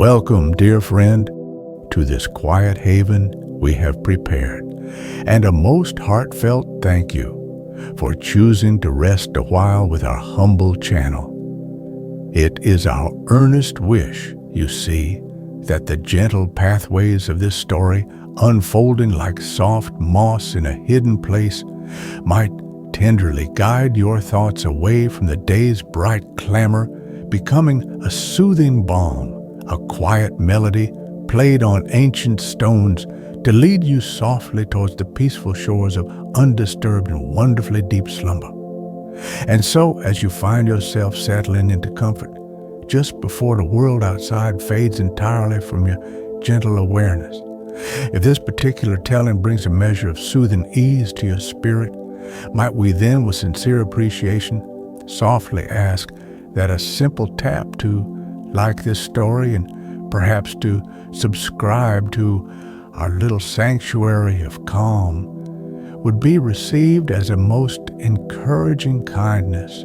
Welcome, dear friend, to this quiet haven we have prepared, and a most heartfelt thank you for choosing to rest a while with our humble channel. It is our earnest wish, you see, that the gentle pathways of this story, unfolding like soft moss in a hidden place, might tenderly guide your thoughts away from the day's bright clamor, becoming a soothing balm, a quiet melody played on ancient stones to lead you softly towards the peaceful shores of undisturbed and wonderfully deep slumber. And so, as you find yourself settling into comfort, just before the world outside fades entirely from your gentle awareness, if this particular telling brings a measure of soothing ease to your spirit, might we then, with sincere appreciation, softly ask that a simple tap to like this story and perhaps to subscribe to our little sanctuary of calm would be received as a most encouraging kindness,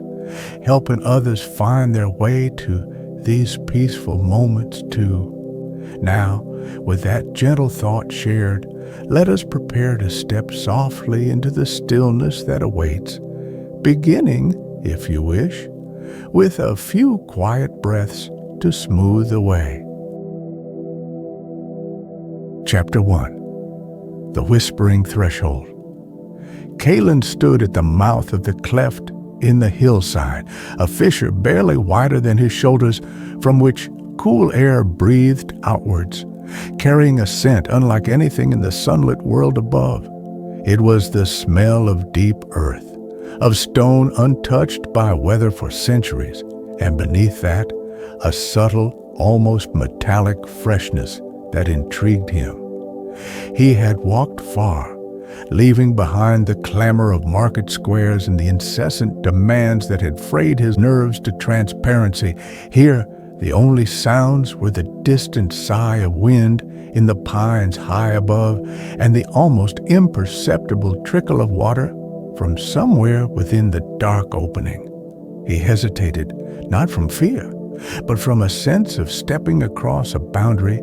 helping others find their way to these peaceful moments too. Now, with that gentle thought shared, let us prepare to step softly into the stillness that awaits, beginning, if you wish, with a few quiet breaths to smooth the way. Chapter 1. The Whispering Threshold. Kaelen stood at the mouth of the cleft in the hillside, a fissure barely wider than his shoulders, from which cool air breathed outwards, carrying a scent unlike anything in the sunlit world above. It was the smell of deep earth, of stone untouched by weather for centuries, and beneath that, a subtle, almost metallic freshness that intrigued him. He had walked far, leaving behind the clamor of market squares and the incessant demands that had frayed his nerves to transparency. Here, the only sounds were the distant sigh of wind in the pines high above and the almost imperceptible trickle of water from somewhere within the dark opening. He hesitated, not from fear, but from a sense of stepping across a boundary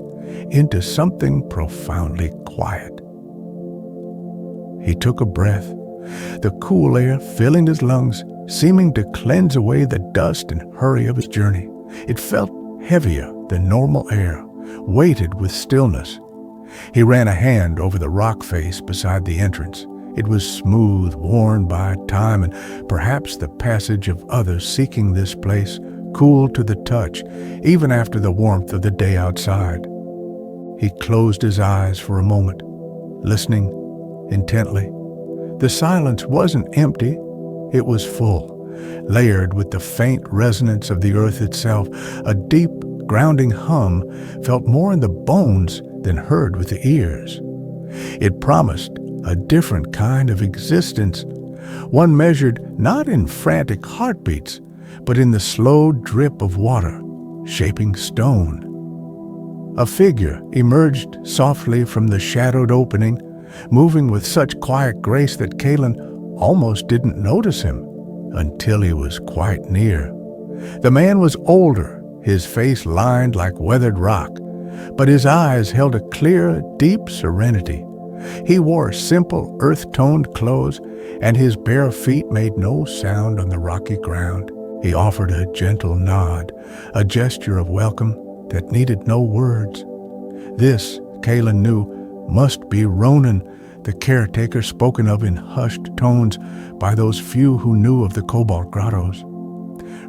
into something profoundly quiet. He took a breath, the cool air filling his lungs, seeming to cleanse away the dust and hurry of his journey. It felt heavier than normal air, weighted with stillness. He ran a hand over the rock face beside the entrance. It was smooth, worn by time and perhaps the passage of others seeking this place, cool to the touch, even after the warmth of the day outside. He closed his eyes for a moment, listening intently. The silence wasn't empty, it was full, layered with the faint resonance of the earth itself. A deep, grounding hum felt more in the bones than heard with the ears. It promised a different kind of existence, one measured not in frantic heartbeats, but in the slow drip of water, shaping stone. A figure emerged softly from the shadowed opening, moving with such quiet grace that Kaelen almost didn't notice him until he was quite near. The man was older, his face lined like weathered rock, but his eyes held a clear, deep serenity. He wore simple, earth-toned clothes, and his bare feet made no sound on the rocky ground. He offered a gentle nod, a gesture of welcome that needed no words. This, Kaelen knew, must be Ronan, the caretaker spoken of in hushed tones by those few who knew of the Cobalt Grottos.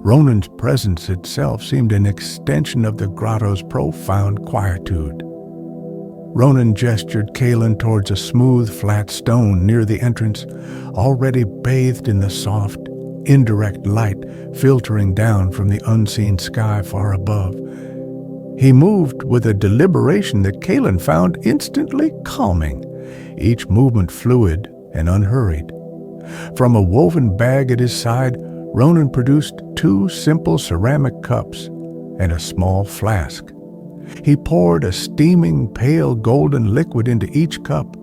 Ronan's presence itself seemed an extension of the grotto's profound quietude. Ronan gestured Kaelen towards a smooth, flat stone near the entrance, already bathed in the soft, indirect light filtering down from the unseen sky far above. He moved with a deliberation that Kaelen found instantly calming, each movement fluid and unhurried. From a woven bag at his side, Ronan produced 2 simple ceramic cups and a small flask. He poured a steaming, pale golden liquid into each cup,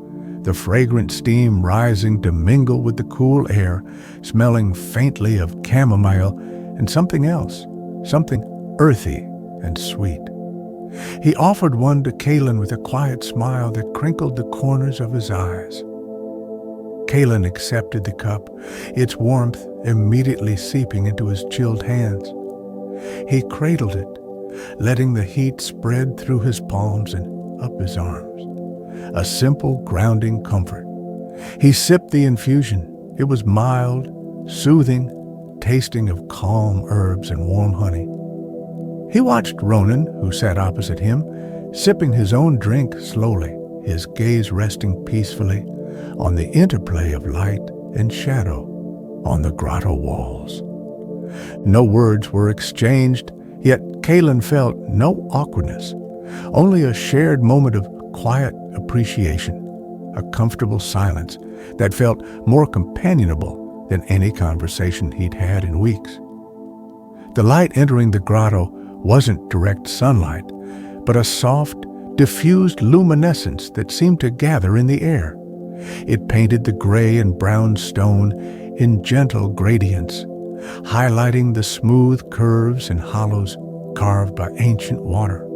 the fragrant steam rising to mingle with the cool air, smelling faintly of chamomile and something else, something earthy and sweet. He offered one to Kaelen with a quiet smile that crinkled the corners of his eyes. Kaelen accepted the cup, its warmth immediately seeping into his chilled hands. He cradled it, letting the heat spread through his palms and up his arms. A simple, grounding comfort. He sipped the infusion. It was mild, soothing, tasting of calm herbs and warm honey. He watched Ronan, who sat opposite him, sipping his own drink slowly, his gaze resting peacefully on the interplay of light and shadow on the grotto walls. No words were exchanged, yet Kaelen felt no awkwardness, only a shared moment of quiet appreciation, a comfortable silence that felt more companionable than any conversation he'd had in weeks. The light entering the grotto wasn't direct sunlight, but a soft, diffused luminescence that seemed to gather in the air. It painted the gray and brown stone in gentle gradients, highlighting the smooth curves and hollows carved by ancient water.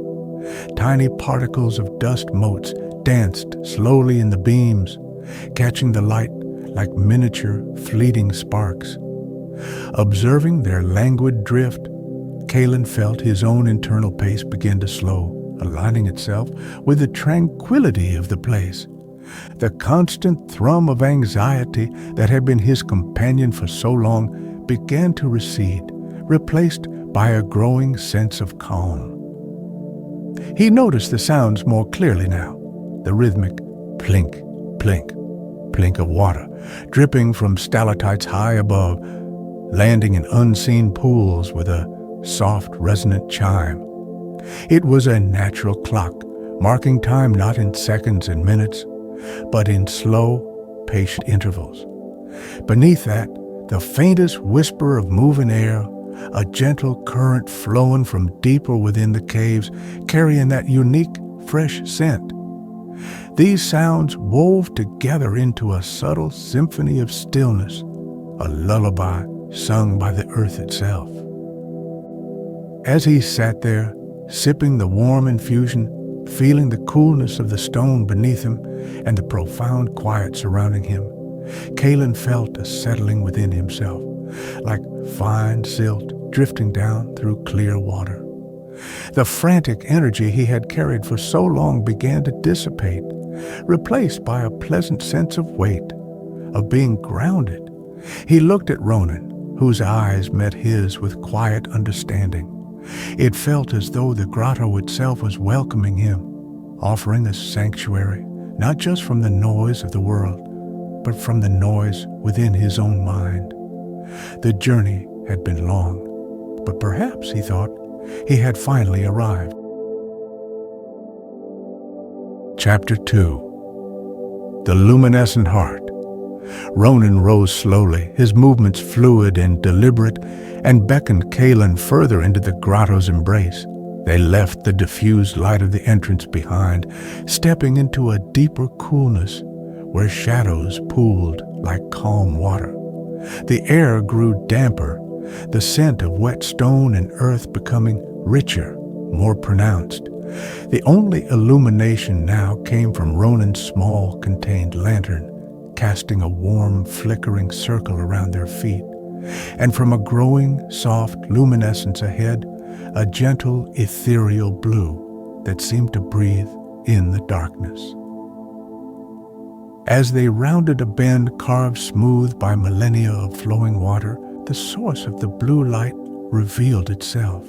Tiny particles of dust motes danced slowly in the beams, catching the light like miniature, fleeting sparks. Observing their languid drift, Kaelen felt his own internal pace begin to slow, aligning itself with the tranquility of the place. The constant thrum of anxiety that had been his companion for so long began to recede, replaced by a growing sense of calm. He noticed the sounds more clearly now, the rhythmic plink, plink, plink of water, dripping from stalactites high above, landing in unseen pools with a soft, resonant chime. It was a natural clock, marking time not in seconds and minutes, but in slow, patient intervals. Beneath that, the faintest whisper of moving air, a gentle current flowing from deeper within the caves, carrying that unique, fresh scent. These sounds wove together into a subtle symphony of stillness, a lullaby sung by the earth itself. As he sat there, sipping the warm infusion, feeling the coolness of the stone beneath him and the profound quiet surrounding him, Kaelen felt a settling within himself, like fine silt drifting down through clear water. The frantic energy he had carried for so long began to dissipate, replaced by a pleasant sense of weight, of being grounded. He looked at Ronan, whose eyes met his with quiet understanding. It felt as though the grotto itself was welcoming him, offering a sanctuary, not just from the noise of the world, but from the noise within his own mind. The journey had been long, but perhaps, he thought, he had finally arrived. Chapter 2. The Luminescent Heart. Ronan rose slowly, his movements fluid and deliberate, and beckoned Kaelen further into the grotto's embrace. They left the diffused light of the entrance behind, stepping into a deeper coolness where shadows pooled like calm water. The air grew damper, the scent of wet stone and earth becoming richer, more pronounced. The only illumination now came from Ronan's small contained lantern, casting a warm, flickering circle around their feet, and from a growing, soft luminescence ahead, a gentle, ethereal blue that seemed to breathe in the darkness. As they rounded a bend carved smooth by millennia of flowing water, the source of the blue light revealed itself.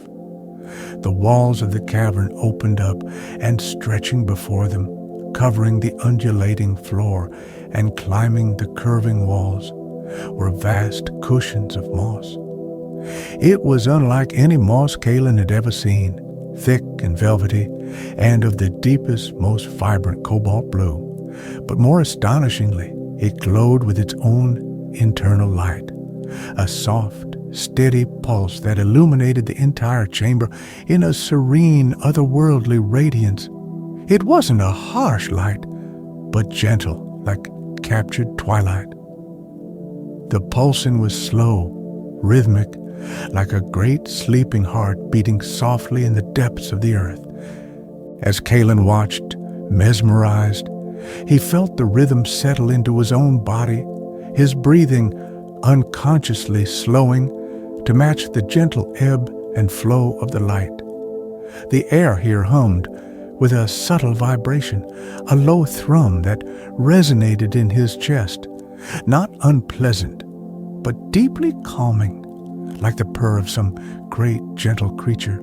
The walls of the cavern opened up and stretching before them, covering the undulating floor and climbing the curving walls, were vast cushions of moss. It was unlike any moss Kaelen had ever seen, thick and velvety, and of the deepest, most vibrant cobalt blue. But more astonishingly, it glowed with its own internal light, a soft, steady pulse that illuminated the entire chamber in a serene, otherworldly radiance. It wasn't a harsh light, but gentle, like captured twilight. The pulsing was slow, rhythmic, like a great sleeping heart beating softly in the depths of the earth. As Kaelen watched, mesmerized, he felt the rhythm settle into his own body, his breathing unconsciously slowing to match the gentle ebb and flow of the light. The air here hummed with a subtle vibration, a low thrum that resonated in his chest, not unpleasant, but deeply calming, like the purr of some great gentle creature.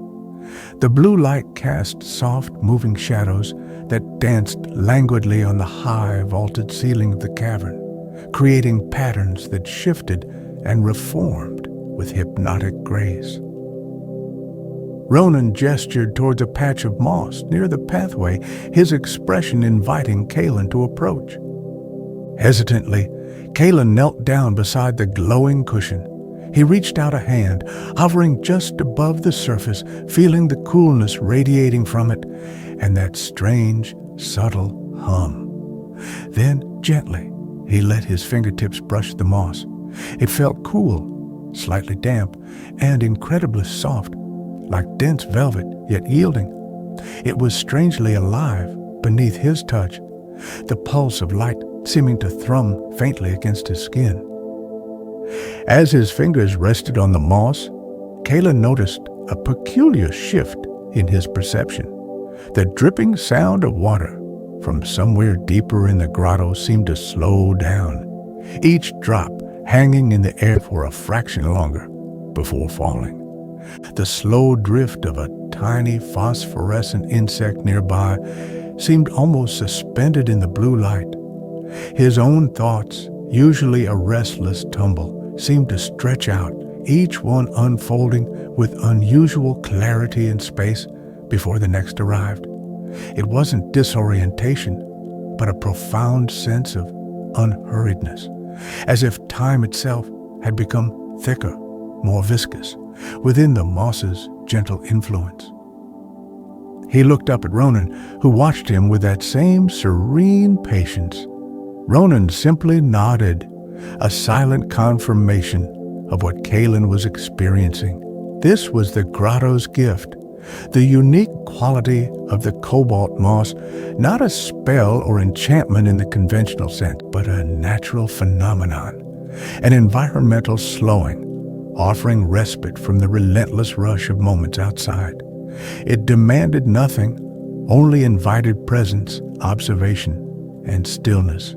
The blue light cast soft, moving shadows that danced languidly on the high, vaulted ceiling of the cavern, creating patterns that shifted and reformed with hypnotic grace. Ronan gestured towards a patch of moss near the pathway, his expression inviting Kaelen to approach. Hesitantly, Kaelen knelt down beside the glowing cushion. He reached out a hand, hovering just above the surface, feeling the coolness radiating from it, and that strange, subtle hum. Then, gently, he let his fingertips brush the moss. It felt cool, slightly damp, and incredibly soft, like dense velvet, yet yielding. It was strangely alive beneath his touch, the pulse of light seeming to thrum faintly against his skin. As his fingers rested on the moss, Kaelen noticed a peculiar shift in his perception. The dripping sound of water from somewhere deeper in the grotto seemed to slow down, each drop hanging in the air for a fraction longer before falling. The slow drift of a tiny phosphorescent insect nearby seemed almost suspended in the blue light. His own thoughts, usually a restless tumble, seemed to stretch out, each one unfolding with unusual clarity and space before the next arrived. It wasn't disorientation, but a profound sense of unhurriedness, as if time itself had become thicker, more viscous, within the moss's gentle influence. He looked up at Ronan, who watched him with that same serene patience. Ronan simply nodded, a silent confirmation of what Kaelen was experiencing. This was the grotto's gift, the unique quality of the Cobalt Moss, not a spell or enchantment in the conventional sense, but a natural phenomenon, an environmental slowing, offering respite from the relentless rush of moments outside. It demanded nothing, only invited presence, observation, and stillness.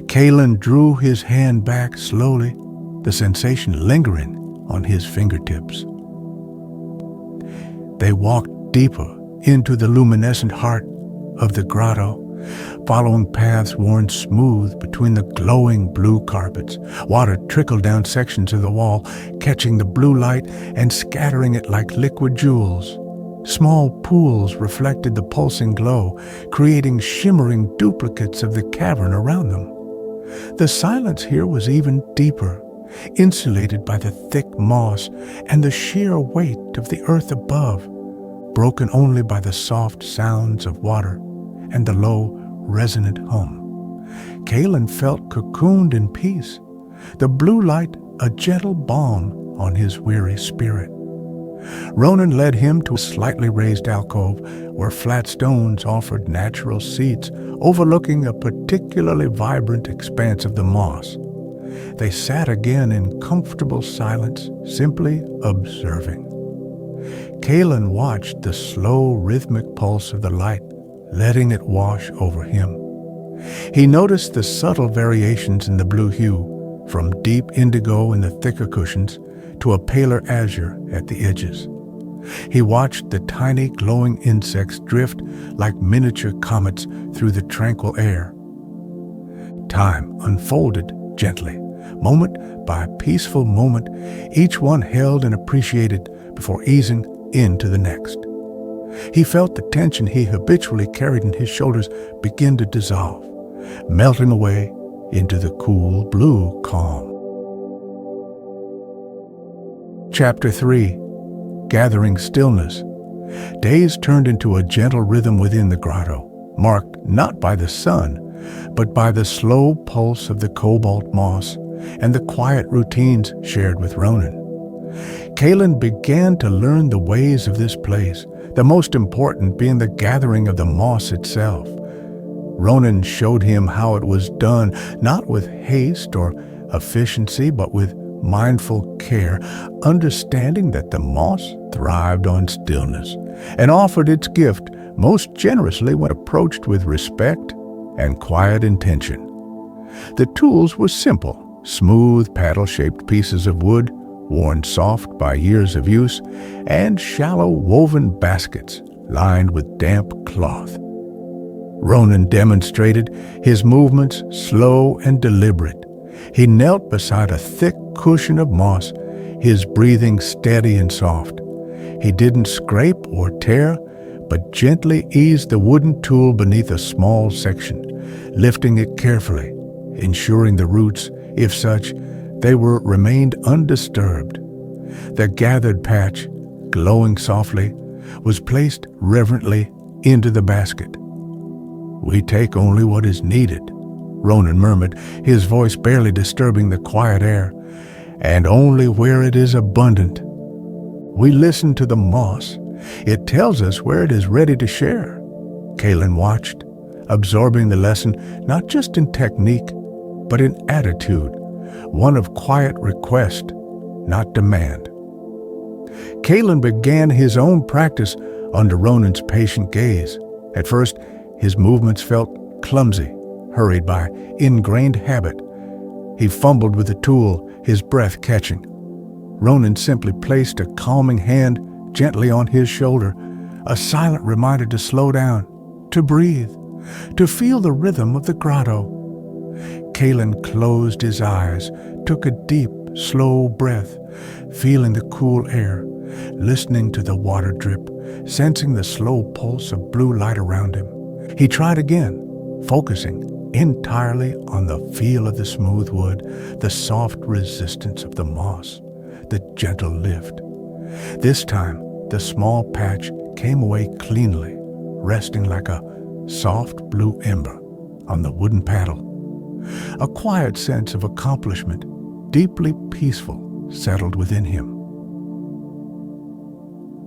Kaelen drew his hand back slowly, the sensation lingering on his fingertips. They walked deeper into the luminescent heart of the grotto, following paths worn smooth between the glowing blue carpets. Water trickled down sections of the wall, catching the blue light and scattering it like liquid jewels. Small pools reflected the pulsing glow, creating shimmering duplicates of the cavern around them. The silence here was even deeper, insulated by the thick moss and the sheer weight of the earth above, broken only by the soft sounds of water and the low, resonant hum. Kaelen felt cocooned in peace, the blue light a gentle balm on his weary spirit. Ronan led him to a slightly raised alcove where flat stones offered natural seats overlooking a particularly vibrant expanse of the moss. They sat again in comfortable silence, simply observing. Kaelen watched the slow, rhythmic pulse of the light, letting it wash over him. He noticed the subtle variations in the blue hue, from deep indigo in the thicker cushions to a paler azure at the edges. He watched the tiny glowing insects drift like miniature comets through the tranquil air. Time unfolded gently, moment by peaceful moment, each one held and appreciated before easing into the next. He felt the tension he habitually carried in his shoulders begin to dissolve, melting away into the cool blue calm. Chapter 3. Gathering Stillness. Days turned into a gentle rhythm within the grotto, marked not by the sun, but by the slow pulse of the cobalt moss and the quiet routines shared with Ronan. Kaelen began to learn the ways of this place, the most important being the gathering of the moss itself. Ronan showed him how it was done, not with haste or efficiency, but with mindful care, understanding that the moss thrived on stillness and offered its gift most generously when approached with respect and quiet intention. The tools were simple, smooth paddle-shaped pieces of wood, worn soft by years of use, and shallow woven baskets lined with damp cloth. Ronan demonstrated his movements slow and deliberate. He knelt beside a thick cushion of moss, his breathing steady and soft. He didn't scrape or tear, but gently eased the wooden tool beneath a small section, lifting it carefully, ensuring the roots, if such, remained undisturbed. The gathered patch, glowing softly, was placed reverently into the basket. "We take only what is needed," Ronan murmured, his voice barely disturbing the quiet air, "and only where it is abundant. We listen to the moss. It tells us where it is ready to share." Kaelen watched, absorbing the lesson not just in technique, but in attitude, one of quiet request, not demand. Kaelen began his own practice under Ronan's patient gaze. At first, his movements felt clumsy, hurried by ingrained habit. He fumbled with the tool, his breath catching. Ronan simply placed a calming hand gently on his shoulder, a silent reminder to slow down, to breathe, to feel the rhythm of the grotto. Kaelen closed his eyes, took a deep, slow breath, feeling the cool air, listening to the water drip, sensing the slow pulse of blue light around him. He tried again, focusing entirely on the feel of the smooth wood, the soft resistance of the moss, the gentle lift. This time, the small patch came away cleanly, resting like a soft blue ember on the wooden paddle. A quiet sense of accomplishment, deeply peaceful, settled within him.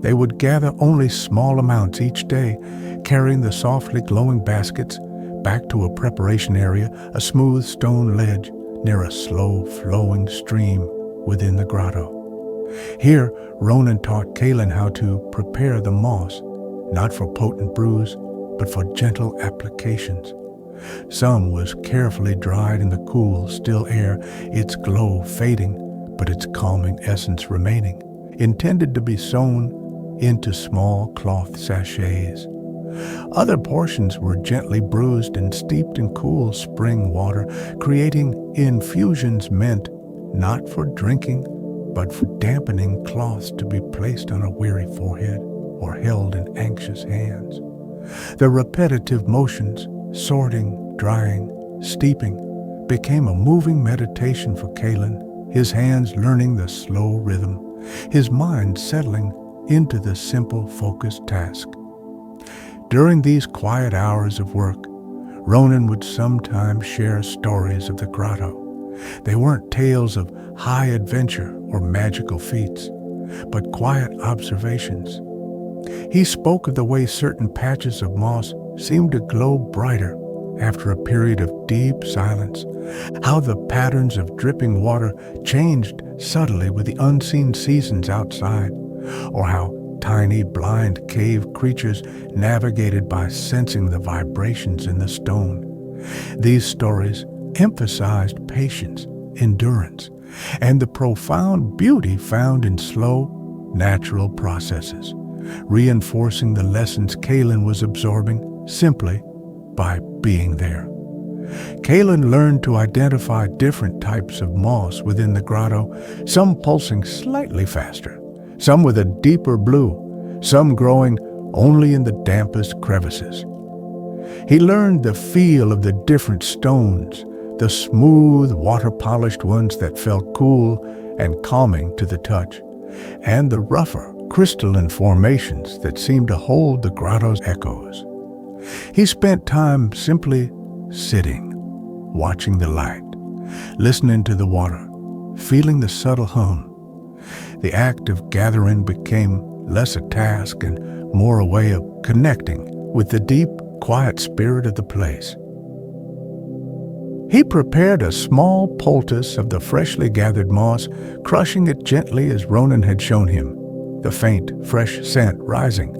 They would gather only small amounts each day, carrying the softly glowing baskets back to a preparation area, a smooth stone ledge near a slow-flowing stream within the grotto. Here, Ronan taught Kaelen how to prepare the moss, not for potent brews, but for gentle applications. Some was carefully dried in the cool, still air, its glow fading, but its calming essence remaining, intended to be sewn into small cloth sachets. Other portions were gently bruised and steeped in cool spring water, creating infusions meant not for drinking, but for dampening cloths to be placed on a weary forehead or held in anxious hands. The repetitive motions, sorting, drying, steeping, became a moving meditation for Kaelen, his hands learning the slow rhythm, his mind settling into the simple, focused task. During these quiet hours of work, Ronan would sometimes share stories of the grotto. They weren't tales of high adventure or magical feats, but quiet observations. He spoke of the way certain patches of moss seemed to glow brighter after a period of deep silence, how the patterns of dripping water changed subtly with the unseen seasons outside, or how tiny blind cave creatures navigated by sensing the vibrations in the stone. These stories emphasized patience, endurance, and the profound beauty found in slow, natural processes, reinforcing the lessons Kaelen was absorbing simply by being there. Kaelen learned to identify different types of moss within the grotto, some pulsing slightly faster, some with a deeper blue, some growing only in the dampest crevices. He learned the feel of the different stones, the smooth, water-polished ones that felt cool and calming to the touch, and the rougher, crystalline formations that seemed to hold the grotto's echoes. He spent time simply sitting, watching the light, listening to the water, feeling the subtle hum. The act of gathering became less a task and more a way of connecting with the deep, quiet spirit of the place. He prepared a small poultice of the freshly gathered moss, crushing it gently as Ronan had shown him, the faint, fresh scent rising.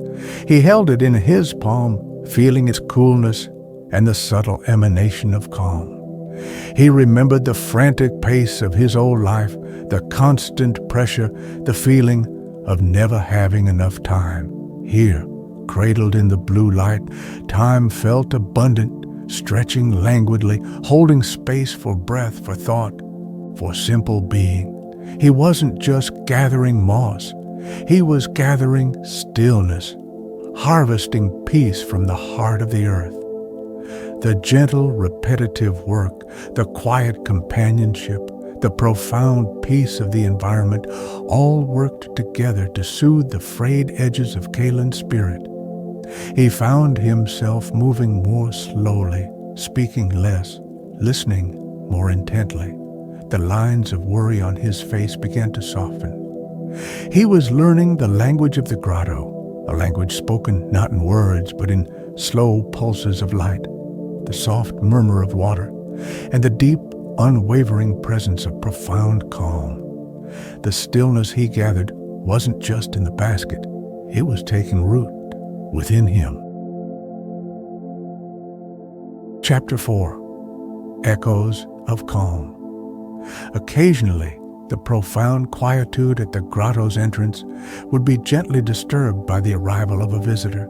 He held it in his palm, feeling its coolness and the subtle emanation of calm. He remembered the frantic pace of his old life, the constant pressure, the feeling of never having enough time. Here, cradled in the blue light, time felt abundant, stretching languidly, holding space for breath, for thought, for simple being. He wasn't just gathering moss. He was gathering stillness, harvesting peace from the heart of the earth. The gentle, repetitive work, the quiet companionship, the profound peace of the environment all worked together to soothe the frayed edges of Kaelen's spirit. He found himself moving more slowly, speaking less, listening more intently. The lines of worry on his face began to soften. He was learning the language of the grotto, a language spoken not in words but in slow pulses of light, the soft murmur of water, and the deep, unwavering presence of profound calm. The stillness he gathered wasn't just in the basket, it was taking root within him. Chapter 4. Echoes of Calm. Occasionally, the profound quietude at the grotto's entrance would be gently disturbed by the arrival of a visitor.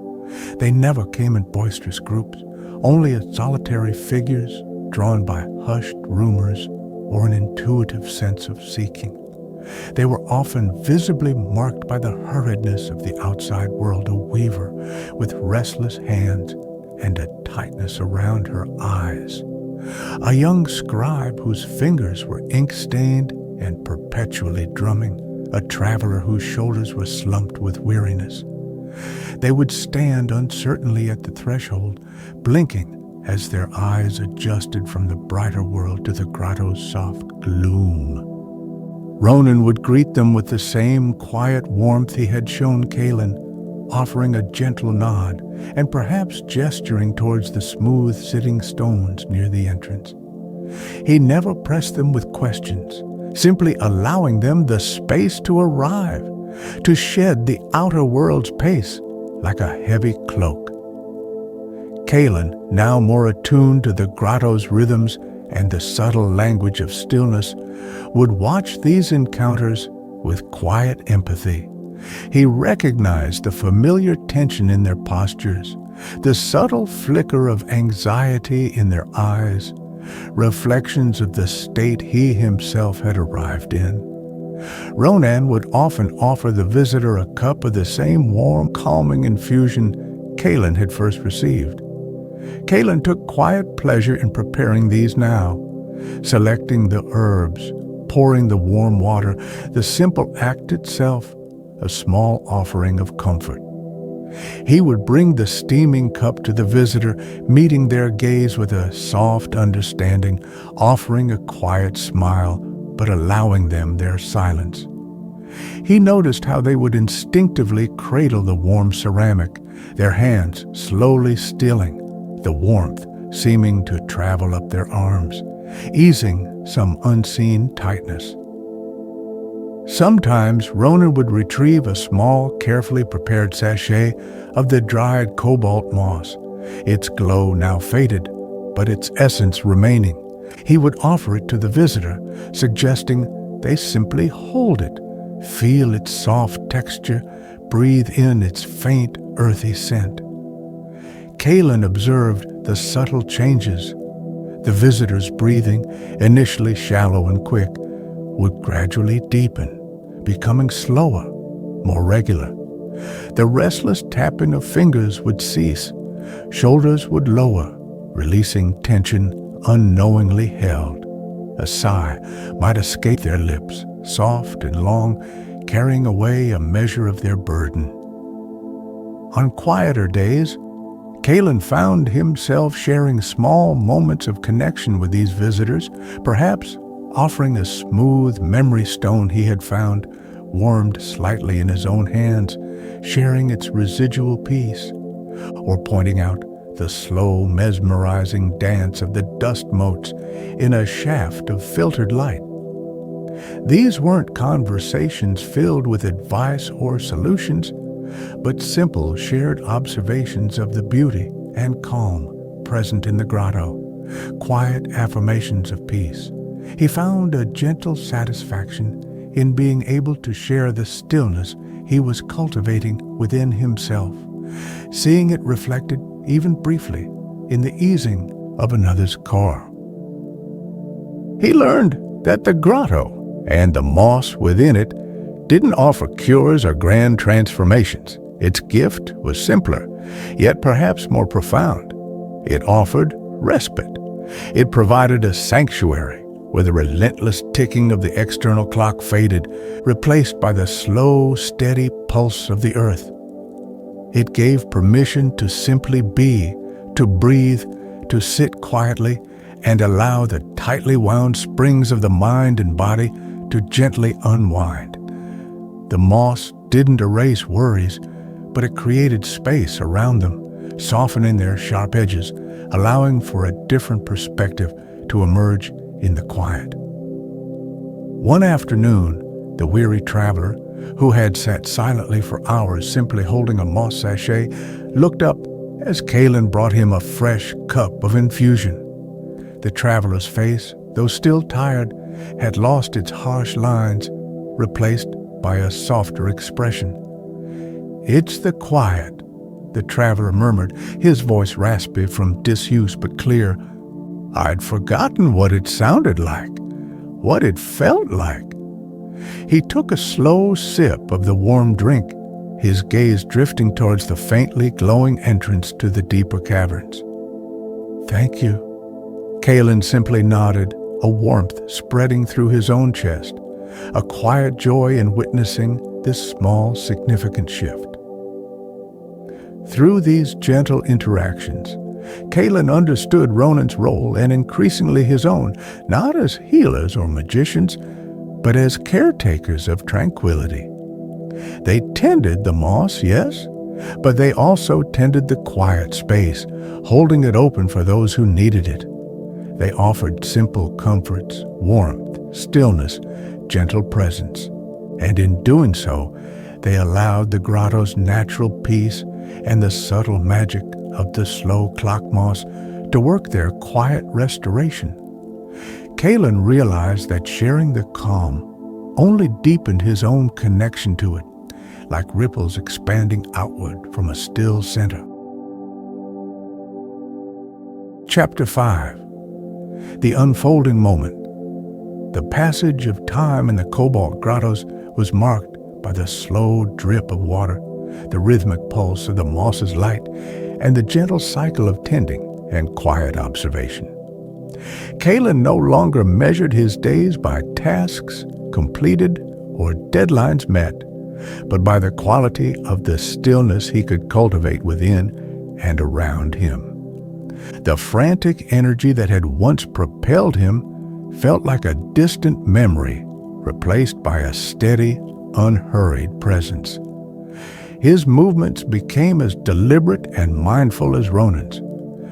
They never came in boisterous groups, only as solitary figures drawn by hushed rumors or an intuitive sense of seeking. They were often visibly marked by the hurriedness of the outside world, a weaver with restless hands and a tightness around her eyes. A young scribe whose fingers were ink-stained and perpetually drumming, a traveler whose shoulders were slumped with weariness. They would stand uncertainly at the threshold, blinking as their eyes adjusted from the brighter world to the grotto's soft gloom. Ronan would greet them with the same quiet warmth he had shown Kaelen, offering a gentle nod and perhaps gesturing towards the smooth-sitting stones near the entrance. He never pressed them with questions, simply allowing them the space to arrive, to shed the outer world's pace like a heavy cloak. Kaelen, now more attuned to the grotto's rhythms and the subtle language of stillness, would watch these encounters with quiet empathy. He recognized the familiar tension in their postures, the subtle flicker of anxiety in their eyes, reflections of the state he himself had arrived in. Ronan would often offer the visitor a cup of the same warm, calming infusion Kaelen had first received. Kaelen took quiet pleasure in preparing these now, selecting the herbs, pouring the warm water, the simple act itself, a small offering of comfort. He would bring the steaming cup to the visitor, meeting their gaze with a soft understanding, offering a quiet smile, but allowing them their silence. He noticed how they would instinctively cradle the warm ceramic, their hands slowly stilling, the warmth seeming to travel up their arms, easing some unseen tightness. Sometimes Ronan would retrieve a small, carefully prepared sachet of the dried cobalt moss, its glow now faded, but its essence remaining. He would offer it to the visitor, suggesting they simply hold it, feel its soft texture, breathe in its faint, earthy scent. Kaelen observed the subtle changes. The visitor's breathing, initially shallow and quick, would gradually deepen, becoming slower, more regular. The restless tapping of fingers would cease. Shoulders would lower, releasing tension unknowingly held. A sigh might escape their lips, soft and long, carrying away a measure of their burden. On quieter days, Kaelen found himself sharing small moments of connection with these visitors, perhaps offering a smooth memory stone he had found, warmed slightly in his own hands, sharing its residual peace, or pointing out the slow, mesmerizing dance of the dust motes in a shaft of filtered light. These weren't conversations filled with advice or solutions, but simple shared observations of the beauty and calm present in the grotto, quiet affirmations of peace. He found a gentle satisfaction in being able to share the stillness he was cultivating within himself, seeing it reflected, even briefly, in the easing of another's core. He learned that the grotto and the moss within it didn't offer cures or grand transformations. Its gift was simpler, yet perhaps more profound. It offered respite. It provided a sanctuary where the relentless ticking of the external clock faded, replaced by the slow, steady pulse of the earth. It gave permission to simply be, to breathe, to sit quietly, and allow the tightly wound springs of the mind and body to gently unwind. The moss didn't erase worries, but it created space around them, softening their sharp edges, allowing for a different perspective to emerge in the quiet. One afternoon, the weary traveler, who had sat silently for hours simply holding a moss sachet, looked up as Kaelen brought him a fresh cup of infusion. The traveler's face, though still tired, had lost its harsh lines, replaced by a softer expression. "It's the quiet," the traveler murmured, his voice raspy from disuse but clear. "I'd forgotten what it sounded like, what it felt like." He took a slow sip of the warm drink, his gaze drifting towards the faintly glowing entrance to the deeper caverns. "Thank you." Kaelen simply nodded, a warmth spreading through his own chest, a quiet joy in witnessing this small, significant shift. Through these gentle interactions, Kaelen understood Ronan's role and increasingly his own, not as healers or magicians, but as caretakers of tranquility. They tended the moss, yes, but they also tended the quiet space, holding it open for those who needed it. They offered simple comforts, warmth, stillness, gentle presence, and in doing so, they allowed the grotto's natural peace and the subtle magic of the slow clock moss to work their quiet restoration. Kaelen realized that sharing the calm only deepened his own connection to it, like ripples expanding outward from a still center. Chapter 5. The Unfolding Moment. The passage of time in the Cobalt Grottos was marked by the slow drip of water, the rhythmic pulse of the moss's light, and the gentle cycle of tending and quiet observation. Kaelen no longer measured his days by tasks completed or deadlines met, but by the quality of the stillness he could cultivate within and around him. The frantic energy that had once propelled him felt like a distant memory, replaced by a steady, unhurried presence. His movements became as deliberate and mindful as Ronan's.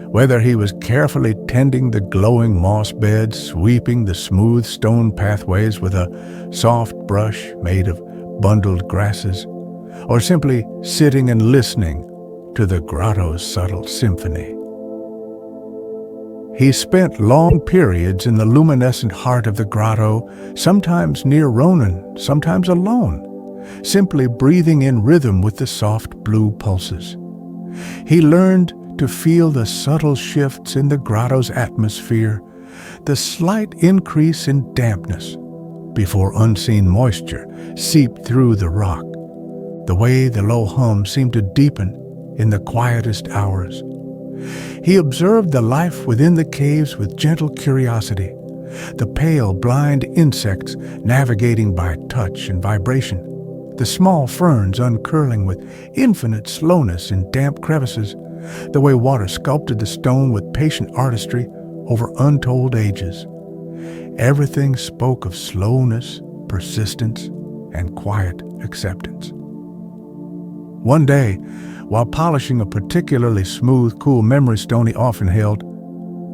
Whether he was carefully tending the glowing moss beds, sweeping the smooth stone pathways with a soft brush made of bundled grasses, or simply sitting and listening to the grotto's subtle symphony. He spent long periods in the luminescent heart of the grotto, sometimes near Ronan, sometimes alone, simply breathing in rhythm with the soft blue pulses. He learned to feel the subtle shifts in the grotto's atmosphere, the slight increase in dampness before unseen moisture seeped through the rock, the way the low hum seemed to deepen in the quietest hours. He observed the life within the caves with gentle curiosity, the pale, blind insects navigating by touch and vibration, the small ferns uncurling with infinite slowness in damp crevices, the way water sculpted the stone with patient artistry over untold ages. Everything spoke of slowness, persistence, and quiet acceptance. One day, while polishing a particularly smooth, cool memory stone he often held,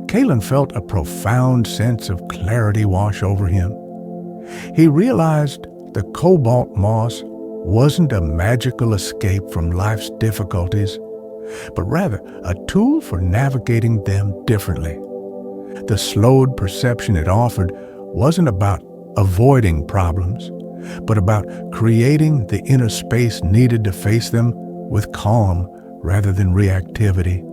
Kaelen felt a profound sense of clarity wash over him. He realized the Cobalt Moss wasn't a magical escape from life's difficulties, but rather a tool for navigating them differently. The slowed perception it offered wasn't about avoiding problems, but about creating the inner space needed to face them with calm rather than reactivity.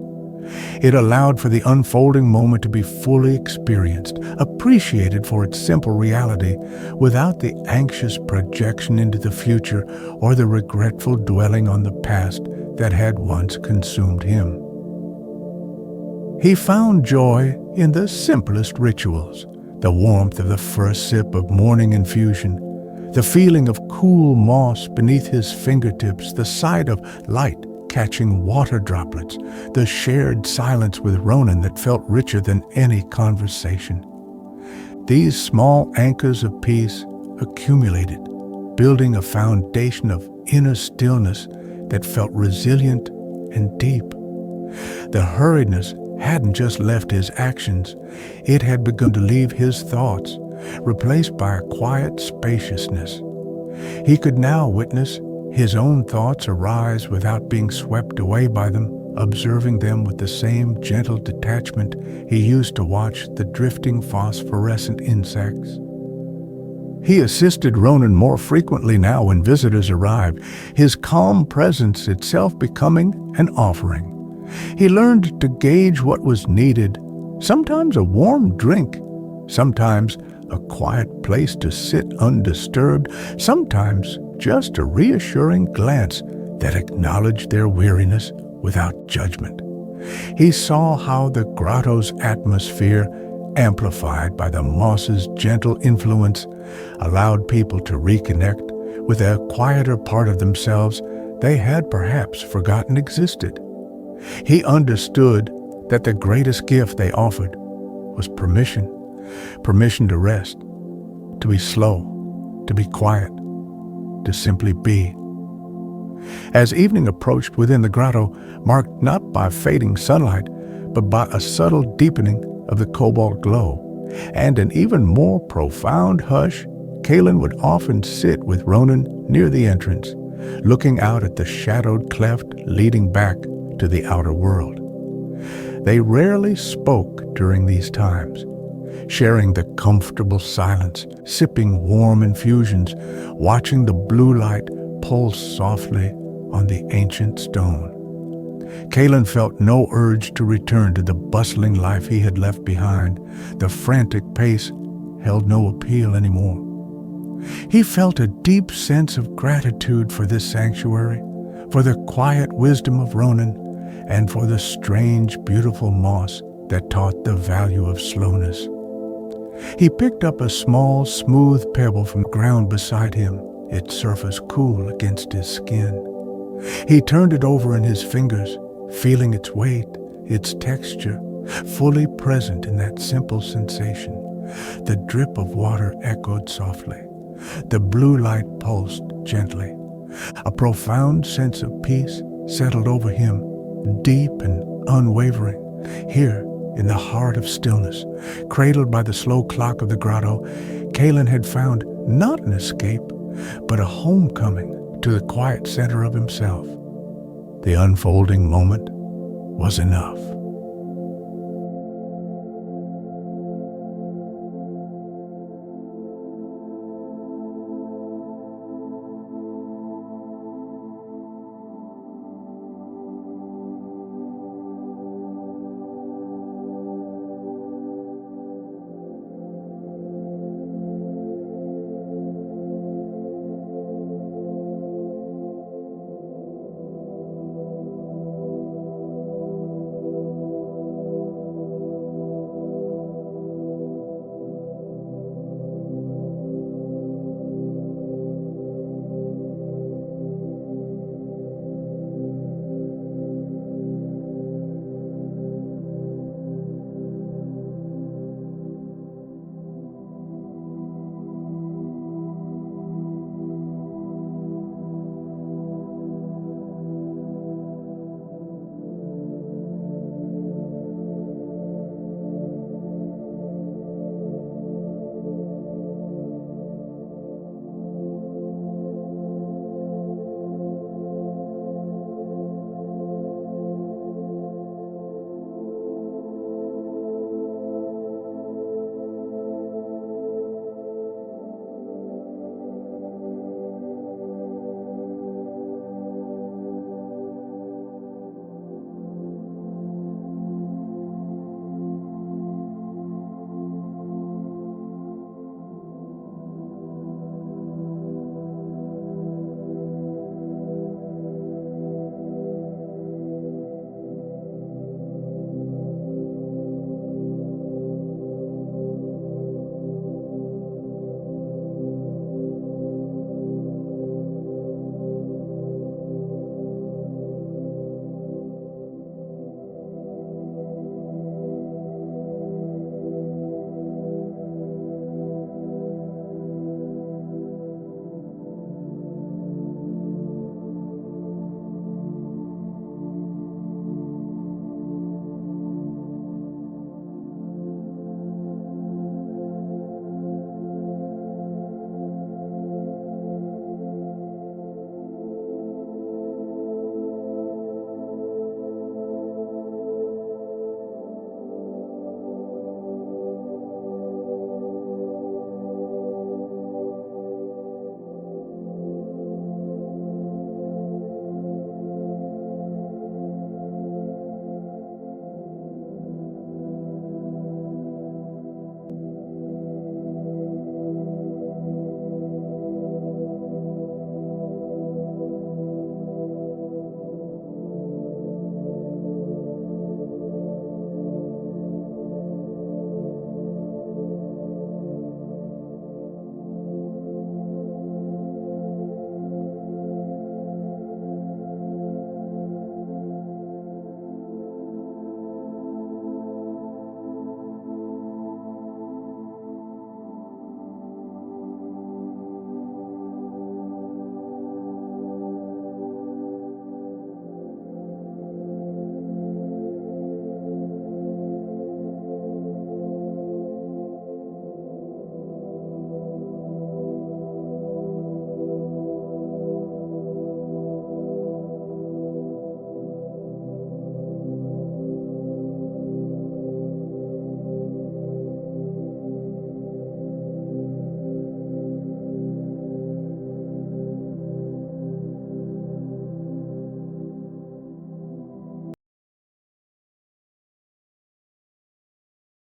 It allowed for the unfolding moment to be fully experienced, appreciated for its simple reality, without the anxious projection into the future or the regretful dwelling on the past that had once consumed him. He found joy in the simplest rituals, the warmth of the first sip of morning infusion, the feeling of cool moss beneath his fingertips, the sight of light catching water droplets, the shared silence with Ronan that felt richer than any conversation. These small anchors of peace accumulated, building a foundation of inner stillness that felt resilient and deep. The hurriedness hadn't just left his actions, it had begun to leave his thoughts, replaced by a quiet spaciousness. He could now witness his own thoughts arise without being swept away by them, observing them with the same gentle detachment he used to watch the drifting phosphorescent insects. He assisted Ronan more frequently now when visitors arrived, his calm presence itself becoming an offering. He learned to gauge what was needed, sometimes a warm drink, sometimes a quiet place to sit undisturbed, sometimes just a reassuring glance that acknowledged their weariness without judgment. He saw how the grotto's atmosphere, amplified by the moss's gentle influence, allowed people to reconnect with a quieter part of themselves they had perhaps forgotten existed. He understood that the greatest gift they offered was permission to rest, to be slow, to be quiet, to simply be. As evening approached within the grotto, marked not by fading sunlight, but by a subtle deepening of the cobalt glow, and an even more profound hush, Kaelen would often sit with Ronan near the entrance, looking out at the shadowed cleft leading back to the outer world. They rarely spoke during these times, sharing the comfortable silence, sipping warm infusions, watching the blue light pulse softly on the ancient stone. Kaelen felt no urge to return to the bustling life he had left behind. The frantic pace held no appeal anymore. He felt a deep sense of gratitude for this sanctuary, for the quiet wisdom of Ronan, and for the strange, beautiful moss that taught the value of slowness. He picked up a small, smooth pebble from the ground beside him, its surface cool against his skin. He turned it over in his fingers, feeling its weight, its texture, fully present in that simple sensation. The drip of water echoed softly. The blue light pulsed gently. A profound sense of peace settled over him, deep and unwavering. Here, in the heart of stillness, cradled by the slow clock of the grotto, Kaelen had found not an escape, but a homecoming to the quiet center of himself. The unfolding moment was enough.